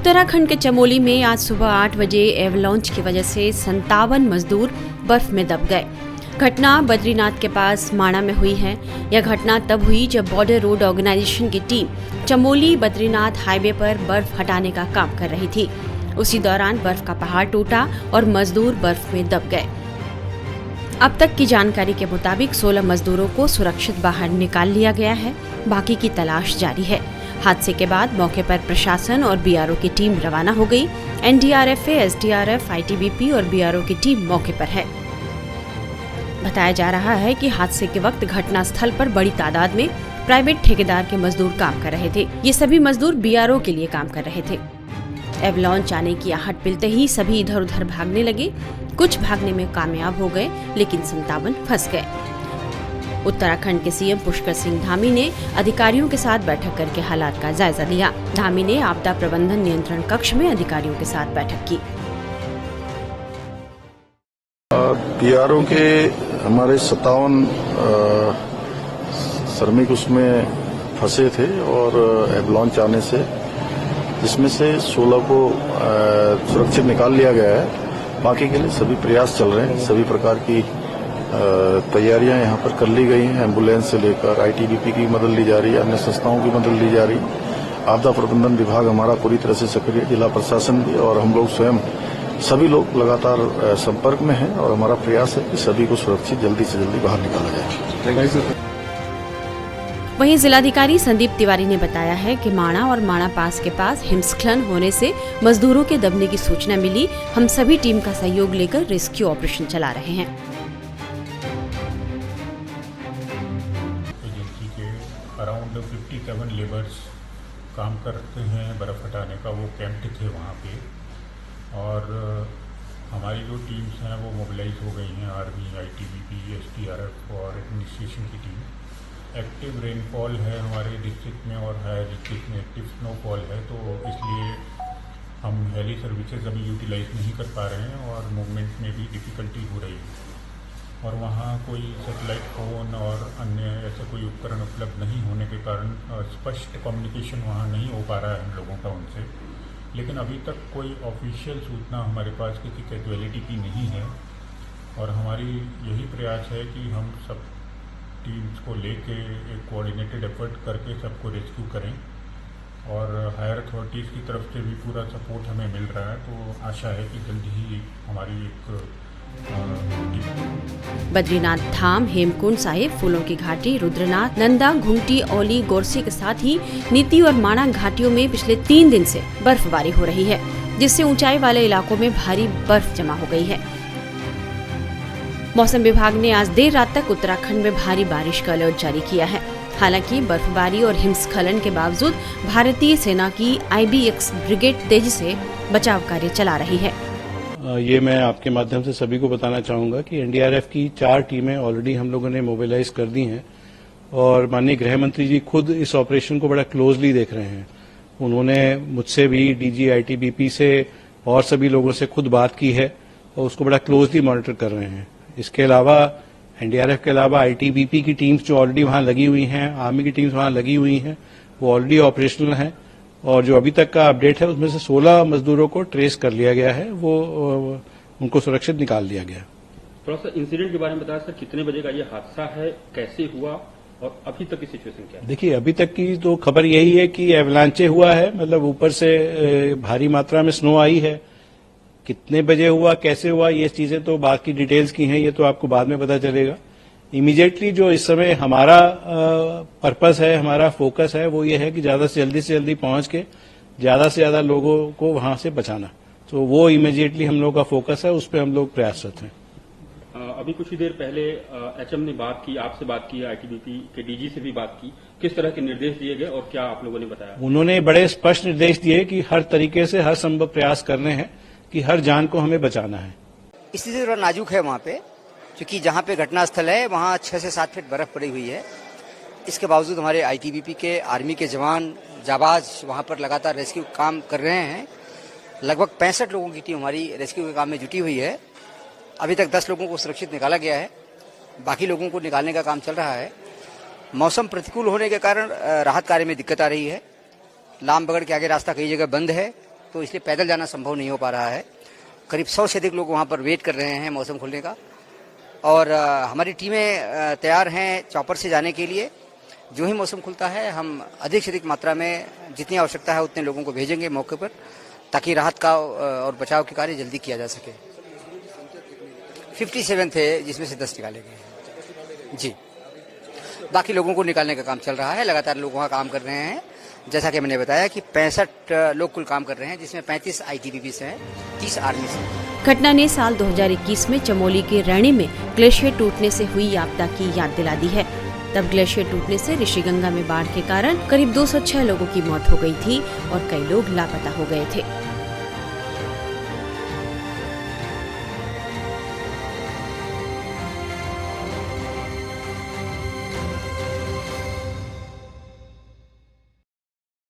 उत्तराखंड के चमोली में आज सुबह 8 बजे एवलांच की वजह से 57 मजदूर बर्फ में दब गए। घटना बद्रीनाथ के पास माणा में हुई है। यह घटना तब हुई जब बॉर्डर रोड ऑर्गेनाइजेशन की टीम चमोली बद्रीनाथ हाईवे पर बर्फ हटाने का काम कर रही थी। उसी दौरान बर्फ का पहाड़ टूटा और मजदूर बर्फ में दब गए। अब तक की जानकारी के मुताबिक 16 मजदूरों को सुरक्षित बाहर निकाल लिया गया है। बाकी की तलाश जारी है। हादसे के बाद मौके पर प्रशासन और बीआरओ की टीम रवाना हो गई। एनडीआरएफ, एसडीआरएफ, आईटीबीपी और बीआरओ की टीम मौके पर है। बताया जा रहा है कि हादसे के वक्त घटनास्थल पर बड़ी तादाद में प्राइवेट ठेकेदार के मजदूर काम कर रहे थे। ये सभी मजदूर बीआरओ के लिए काम कर रहे थे। एवलांच आने की आहट मिलते ही सभी इधर उधर भागने लगे। कुछ भागने में कामयाब हो गए, लेकिन 57 फंस गए। उत्तराखंड के सीएम पुष्कर सिंह धामी ने अधिकारियों के साथ बैठक करके हालात का जायजा लिया। धामी ने आपदा प्रबंधन नियंत्रण कक्ष में अधिकारियों के साथ बैठक की। बीआरओ के हमारे 57 श्रमिक उसमें फंसे थे और एवलांच आने से जिसमें से 16 को सुरक्षित निकाल लिया गया है। बाकी के लिए सभी प्रयास चल रहे हैं। सभी प्रकार की तैयारियां यहां पर कर ली गई हैं। एम्बुलेंस से लेकर आईटीबीपी की मदद ली जा रही है, अन्य संस्थाओं की मदद ली जा रही है। आपदा प्रबंधन विभाग हमारा पूरी तरह से सक्रिय, जिला प्रशासन भी, और हम लोग स्वयं सभी लोग लगातार संपर्क में हैं और हमारा प्रयास है कि सभी को सुरक्षित जल्दी से जल्दी बाहर निकाला जाए। वहीं जिलाधिकारी संदीप तिवारी ने बताया है कि माणा और माणा पास के पास हिमस्खलन होने से मजदूरों के दबने की सूचना मिली। हम सभी टीम का सहयोग लेकर रेस्क्यू ऑपरेशन चला रहे हैं। एजेंसी के अराउंड 57 लेबर्स काम करते हैं बर्फ हटाने का, वो कैंप्ड थे वहाँ पे। और हमारी जो टीम्स हैं वो मोबिलाइज हो गई हैं, आर्मी, आईटीबीपी, एसडीआरएफ और एडमिनिस्ट्रेशन की टीम। एक्टिव रेनफॉल है हमारे डिस्ट्रिक्ट में और हायर डिस्ट्रिक्ट में एक्टिव स्नोफॉल है, तो इसलिए हम हेली सर्विसेज अभी यूटिलाइज नहीं कर पा रहे हैं और मूवमेंट में भी डिफ़िकल्टी हो रही है। और वहाँ कोई सैटेलाइट फ़ोन और अन्य ऐसे कोई उपकरण उपलब्ध नहीं होने के कारण स्पष्ट कम्युनिकेशन वहाँ नहीं हो पा रहा है हम लोगों का उनसे। लेकिन अभी तक कोई ऑफिशियल सूचना हमारे पास किसी कैजुअलिटी की नहीं है और हमारी यही प्रयास है कि हम सब टीम्स को लेके एक कोऑर्डिनेटेड एफर्ट करके सबको रेस्क्यू करें और हायर अथॉरिटीज़ की तरफ से भी पूरा सपोर्ट हमें मिल रहा है। तो आशा है कि जल्दी ही हमारी एक बद्रीनाथ धाम, हेमकुंड साहिब, फूलों की घाटी, रुद्रनाथ, नंदा, घुंगटी, औली, गोरसी के साथ ही नीति और माणा घाटियों में पिछले 3 दिन से बर्फबारी हो रही है, जिससे ऊंचाई वाले इलाकों में भारी बर्फ जमा हो गई है। मौसम विभाग ने आज देर रात तक उत्तराखंड में भारी बारिश का अलर्ट जारी किया है। हालांकि बर्फबारी और हिमस्खलन के बावजूद भारतीय सेना की IBX ब्रिगेड तेजी से बचाव कार्य चला रही है। ये मैं आपके माध्यम से सभी को बताना चाहूंगा कि एनडीआरएफ की 4 टीमें ऑलरेडी हम लोगों ने मोबिलाइज कर दी हैं और माननीय गृह मंत्री जी खुद इस ऑपरेशन को बड़ा क्लोजली देख रहे हैं। उन्होंने मुझसे भी डीजी आईटीबीपी से और सभी लोगों से खुद बात की है और उसको बड़ा क्लोजली मॉनिटर कर रहे हैं। इसके अलावा एनडीआरएफ के अलावा आईटीबीपी की टीम्स जो ऑलरेडी वहां लगी हुई हैं, आर्मी की टीम्स वहां लगी हुई हैं, वो ऑलरेडी ऑपरेशनल हैं और जो अभी तक का अपडेट है उसमें से 16 मजदूरों को ट्रेस कर लिया गया है, वो उनको सुरक्षित निकाल दिया गया। थोड़ा सा इंसिडेंट के बारे में बताया सर, कितने बजे का ये हादसा है, कैसे हुआ और अभी तक की सिचुएशन क्या है? देखिए, अभी तक की तो खबर यही है कि एवलांचे हुआ है, मतलब ऊपर से भारी मात्रा में स्नो आई है। कितने बजे हुआ, कैसे हुआ, ये चीजें तो बाकी डिटेल्स की हैं, ये तो आपको बाद में पता चलेगा। इमीडिएटली जो इस समय हमारा पर्पस है, हमारा फोकस है, वो ये है कि ज्यादा से जल्दी पहुंच के ज्यादा से ज्यादा लोगों को वहां से बचाना। तो वो इमीडिएटली हम लोग का फोकस है, उस पर हम लोग प्रयासरत हैं। अभी कुछ ही देर पहले एचएम ने बात की, आपसे बात की, आईटीबीपी के डीजी से भी बात की। किस तरह के निर्देश दिए गए और क्या आप लोगों ने बताया? उन्होंने बड़े स्पष्ट निर्देश दिए कि हर तरीके से हर संभव प्रयास करने हैं कि हर जान को हमें बचाना है। स्थिति थोड़ा नाजुक है वहाँ पे, क्योंकि जहाँ पे घटनास्थल है वहाँ 6 से 7 फीट बर्फ पड़ी हुई है। इसके बावजूद हमारे आईटीबीपी के, आर्मी के जवान जाबाज वहाँ पर लगातार रेस्क्यू काम कर रहे हैं। लगभग 65 लोगों की टीम हमारी रेस्क्यू के काम में जुटी हुई है। अभी तक 10 लोगों को सुरक्षित निकाला गया है, बाकी लोगों को निकालने का काम चल रहा है। मौसम प्रतिकूल होने के कारण राहत कार्य में दिक्कत आ रही है। लामबगड़ के आगे रास्ता कई जगह बंद है, तो इसलिए पैदल जाना संभव नहीं हो पा रहा है। करीब 100 से अधिक लोग वहाँ पर वेट कर रहे हैं मौसम खुलने का, और हमारी टीमें तैयार हैं चॉपर से जाने के लिए। जो ही मौसम खुलता है हम अधिक से अधिक मात्रा में जितनी आवश्यकता है उतने लोगों को भेजेंगे मौके पर, ताकि राहत का और बचाव के कार्य जल्दी किया जा सके। 57 थे, जिसमें से 10 निकाले गए जी। बाकी लोगों को निकालने का काम चल रहा है, लगातार लोग वहाँ काम कर रहे हैं। जैसा कि मैंने बताया कि 65 लोग कुल काम कर रहे हैं, जिसमें 35 ITBP से हैं, 30 आर्मी से। घटना ने साल 2021 में चमोली के रैणी में ग्लेशियर टूटने से हुई आपदा की याद दिला दी है। तब ग्लेशियर टूटने से ऋषिगंगा में बाढ़ के कारण करीब 206 लोगों की मौत हो गई थी और कई लोग लापता हो गए थे।